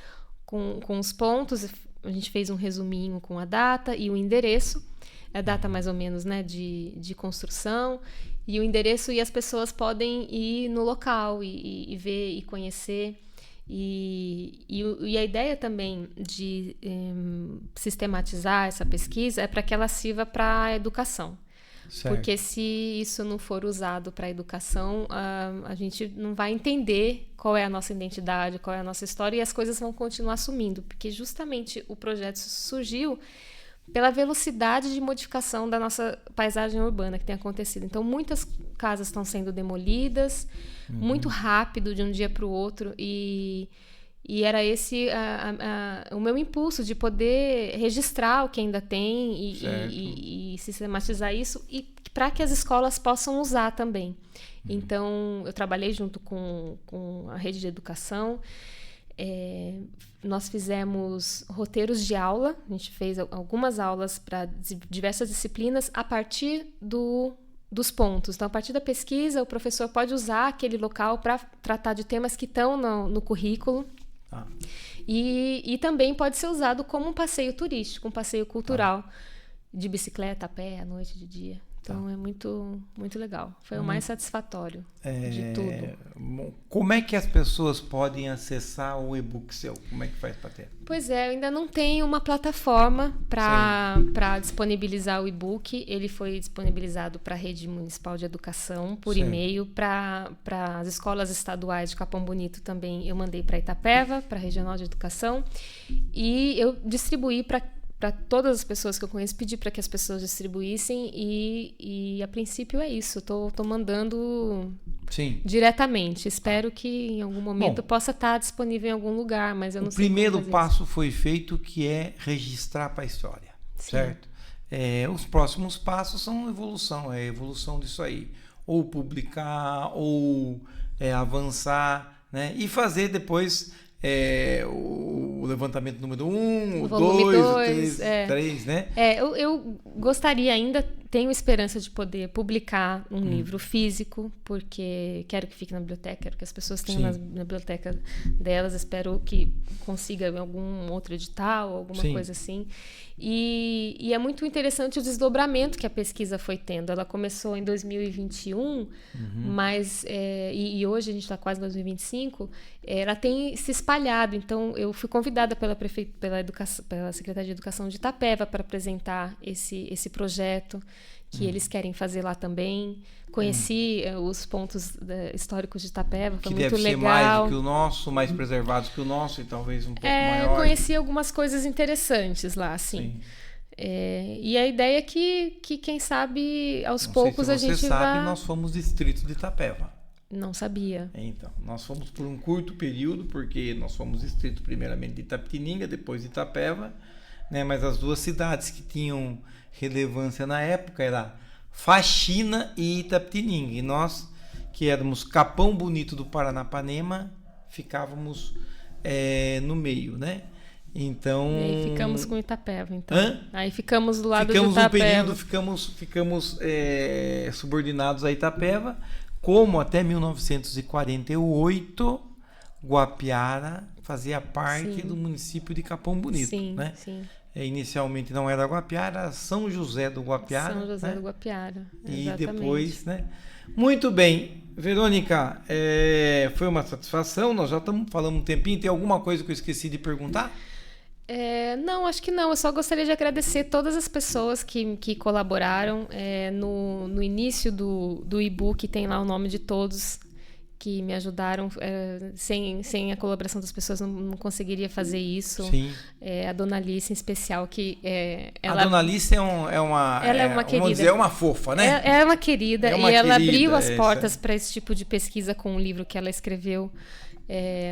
com os pontos. A gente fez um resuminho com a data e o endereço. A data mais ou menos, né, de construção e o endereço, e as pessoas podem ir no local e ver e conhecer. E a ideia também de sistematizar essa pesquisa é para que ela sirva para a educação. Certo. Porque se isso não for usado para a educação, a gente não vai entender qual é a nossa identidade, qual é a nossa história, e as coisas vão continuar sumindo. Porque justamente o projeto surgiu pela velocidade de modificação da nossa paisagem urbana que tem acontecido. Então, muitas casas estão sendo demolidas muito rápido, de um dia para o outro, e era esse o meu impulso de poder registrar o que ainda tem e sistematizar isso, e para que as escolas possam usar também. Então, eu trabalhei junto com a rede de educação. Nós fizemos roteiros de aula, a gente fez algumas aulas para diversas disciplinas a partir dos pontos. Então, a partir da pesquisa, o professor pode usar aquele local para tratar de temas que estão no currículo. E também pode ser usado como um passeio turístico, um passeio cultural, de bicicleta, a pé, à noite, de dia. Então é muito, muito legal. Foi o mais satisfatório de tudo. Como é que as pessoas podem acessar o e-book seu? Como é que faz para ter? Pois eu ainda não tenho uma plataforma para disponibilizar o e-book. Ele foi disponibilizado para a Rede Municipal de Educação por e-mail, para as escolas estaduais de Capão Bonito também. Eu mandei para Itapeva, para a Regional de Educação, e eu distribuí para todas as pessoas que eu conheço, pedi para que as pessoas distribuíssem, e a princípio é isso. Estou mandando diretamente. Espero que em algum momento possa estar disponível em algum lugar, mas eu não sei. O primeiro passo foi feito, que é registrar para a história, certo? Os próximos passos são evolução, a evolução disso aí. Ou publicar, ou avançar, né? E fazer depois o levantamento número 1, o 2, o 3, né? Eu gostaria ainda, tenho esperança de poder publicar um livro físico, porque quero que fique na biblioteca, quero que as pessoas tenham na biblioteca delas, espero que consiga algum outro edital, alguma coisa assim. E é muito interessante o desdobramento que a pesquisa foi tendo. Ela começou em 2021, mas e hoje a gente está quase em 2025, ela tem se espalhado. Então, eu fui convidada pela Secretaria de Educação de Itapeva para apresentar esse projeto que eles querem fazer lá também. Conheci os pontos históricos de Itapeva, foi muito legal. Que deve ser mais do que o nosso, mais preservados que o nosso, e talvez um pouco maior. Conheci algumas coisas interessantes lá, assim. E a ideia é que quem sabe, aos poucos a gente vai... Você sabe, nós fomos distrito de Itapeva. Não sabia. Então, nós fomos por um curto período, porque nós fomos distrito primeiramente de Itapetininga, depois de Itapeva, né? Mas as duas cidades que tinham relevância na época era Faxina e Itapetininga. E nós, que éramos Capão Bonito do Paranapanema, ficávamos no meio, né? Então... E aí ficamos com Itapeva, então. Aí ficamos do lado de Itapeva. Ficamos subordinados a Itapeva, como até 1948, Guapiara fazia parte do município de Capão Bonito. Sim, né? Sim. Inicialmente não era Guapiara, era São José do Guapiara. São José do Guapiara, exatamente. E depois, né? Muito bem. Verônica, foi uma satisfação, nós já falamos um tempinho, tem alguma coisa que eu esqueci de perguntar? Não, acho que não. Eu só gostaria de agradecer todas as pessoas que colaboraram. No início do e-book tem lá o nome de todos que me ajudaram. Sem a colaboração das pessoas não conseguiria fazer isso. Sim. A Dona Alice em especial, que a Dona Alice é uma querida. Vamos dizer, é uma fofa, né? É uma querida. Ela abriu as portas para esse tipo de pesquisa com um livro que ela escreveu,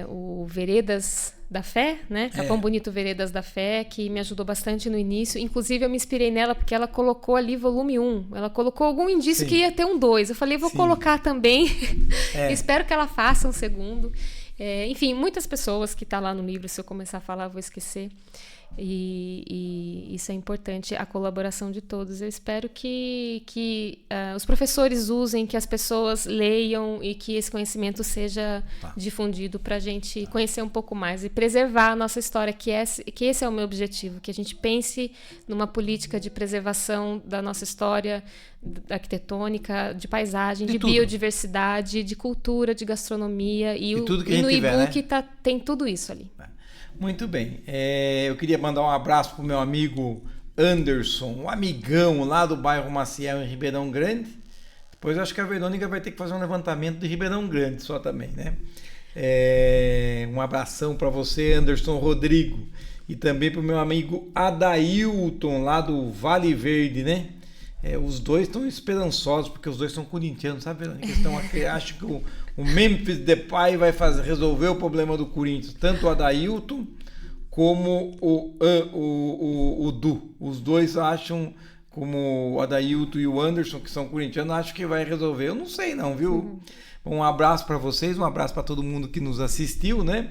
o Veredas da Fé, né? Capão Bonito Veredas da Fé, que me ajudou bastante no início. Inclusive, eu me inspirei nela porque ela colocou ali volume 1. Ela colocou algum indício que ia ter um 2. Eu falei, vou colocar também. Espero que ela faça um segundo. Enfim, muitas pessoas que estão lá no livro, se eu começar a falar, eu vou esquecer. E isso é importante, a colaboração de todos. Eu espero que os professores usem, que as pessoas leiam e que esse conhecimento seja difundido para a gente conhecer um pouco mais e preservar a nossa história, que esse é o meu objetivo, que a gente pense numa política de preservação da nossa história arquitetônica, de paisagem, de biodiversidade, de cultura, de gastronomia, e no e-book tem tudo isso ali. Muito bem. Eu queria mandar um abraço para o meu amigo Anderson, um amigão lá do bairro Maciel, em Ribeirão Grande. Depois eu acho que a Verônica vai ter que fazer um levantamento de Ribeirão Grande só também, né? Um abração para você, Anderson Rodrigo. E também para o meu amigo Adailton, lá do Vale Verde, né? Os dois estão esperançosos, porque os dois são corintianos, sabe, Verônica? Estão aqui, acho que o Memphis Depay vai resolver o problema do Corinthians, tanto o Adailton como o Du. Os dois acham, como o Adailton e o Anderson, que são corintianos, acham que vai resolver. Eu não sei não, viu? Um abraço para vocês, um abraço para todo mundo que nos assistiu, né?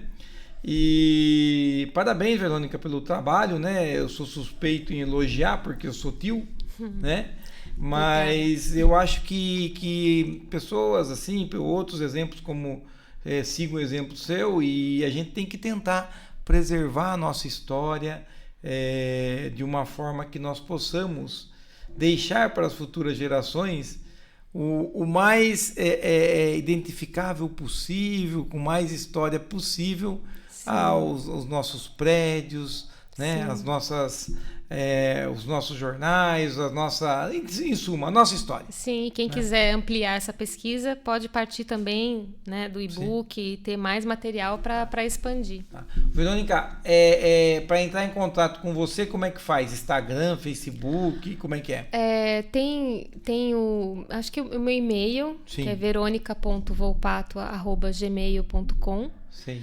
E parabéns, Verônica, pelo trabalho, né? Eu sou suspeito em elogiar, porque eu sou tio, né? Mas eu acho que pessoas assim, outros exemplos como sigo o exemplo seu, e a gente tem que tentar preservar a nossa história de uma forma que nós possamos deixar para as futuras gerações o mais identificável possível, com mais história possível, aos nossos prédios, né? As nossas... os nossos jornais, em suma, a nossa história. Sim, quem quiser ampliar essa pesquisa pode partir também, né, do e-book e ter mais material para expandir. Verônica, para entrar em contato com você, como é que faz? Instagram, Facebook, como é que é? Tem acho que o meu e-mail, que é veronica.volpato@gmail.com. Sim.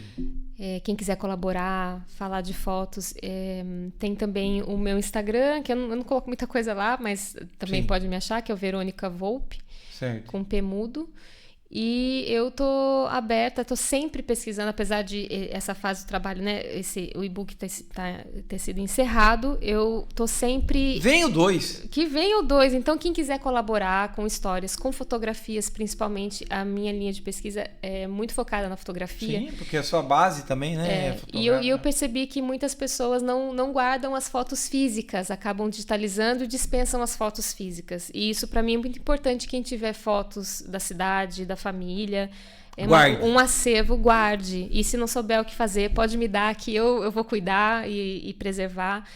Quem quiser colaborar, falar de fotos, tem também o meu Instagram, que eu não coloco muita coisa lá, mas também pode me achar, que é o Verônica Volpe, com P mudo. E eu tô aberta, tô sempre pesquisando, apesar de essa fase do trabalho, né, o e-book ter sido encerrado, eu tô sempre... Vem o 2! Que venha o 2, então quem quiser colaborar com histórias, com fotografias, principalmente, a minha linha de pesquisa é muito focada na fotografia. Sim, porque a sua base também, né? E eu percebi que muitas pessoas não guardam as fotos físicas, acabam digitalizando e dispensam as fotos físicas. E isso para mim é muito importante, quem tiver fotos da cidade, da família, um acervo, guarde. E se não souber o que fazer, pode me dar, que eu vou cuidar e preservar,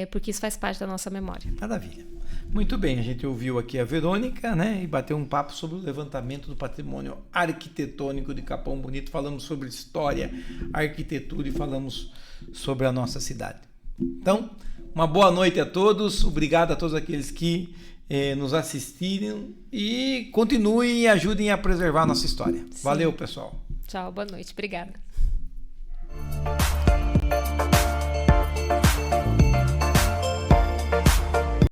porque isso faz parte da nossa memória. Maravilha. Muito bem, a gente ouviu aqui a Verônica, né, e bateu um papo sobre o levantamento do patrimônio arquitetônico de Capão Bonito. Falamos sobre história, arquitetura e falamos sobre a nossa cidade. Então, uma boa noite a todos. Obrigado a todos aqueles que nos assistiram e continuem e ajudem a preservar a nossa história. Sim. Valeu, pessoal. Tchau, boa noite. Obrigada.